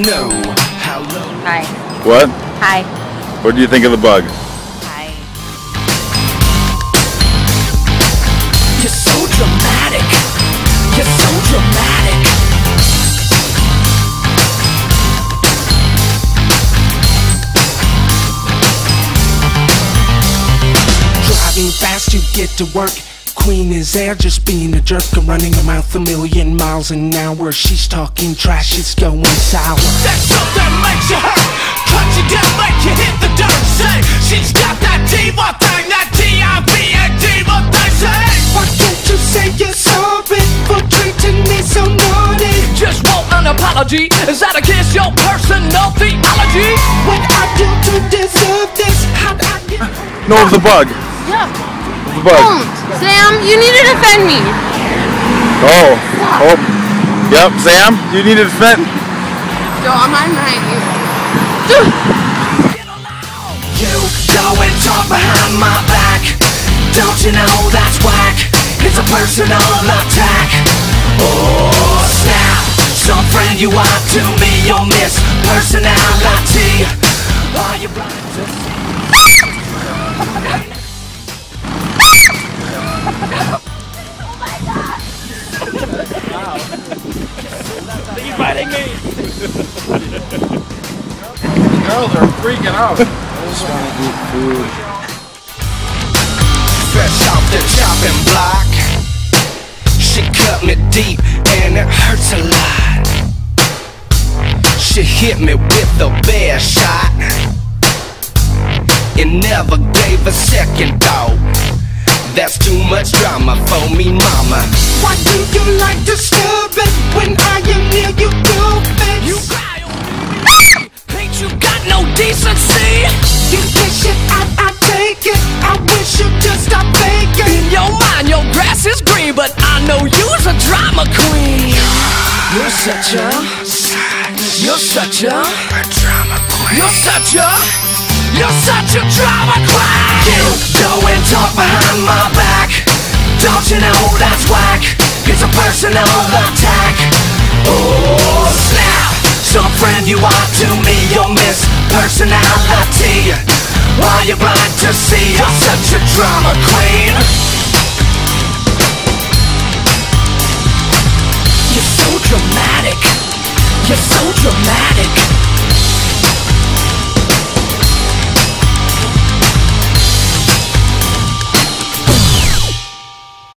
know. Hello. Hi. What? Hi. What do you think of the bug? Hi. You're so dramatic. You're so dramatic. Driving fast, you get to work. Queen is there, just being a jerk. I'm running her mouth a million miles an hour. She's talking trash, it's going sour. That's something makes you hurt. Cut you down, make you hit the dirt. Say, she's got that diva thing, that D-I-V-A diva thing. Say, why can't you say you're sorry for treating me so naughty? Just want an apology. Is that against your personal theology? What I do to deserve this? How'd I get... No, the bug. Yeah. The bug. Don't. Sam, you need to defend me. Oh. Oh. Yep, Sam, you need to defend. No, I'm not right. You go and talk behind my back. Don't you know that's whack? It's a personal attack. Oh, snap. Some friend you are to me, you'll miss personality. Are you blind to see? He's biting me! The girls are freaking out. I just want to eat food. Fresh off the chopping block, she cut me deep and it hurts a lot. She hit me with a bear shot. It never gave a second thought. That's too much drama for me, mama. Why do you like disturbing when I am near you, girlfriend? You cry on me. Ain't you got no decency? You dish it out, I take it. I wish you'd just stop faking. In your mind, your grass is green, but I know you's a drama queen. You're such a drama queen. You're such a drama queen. You go and talk behind my back. Don't you know that's whack? It's a personal attack. Oh, snap. Some friend you are to me, you'll miss personality. Are you blind to see you're such a drama queen? You're so dramatic. You're so dramatic.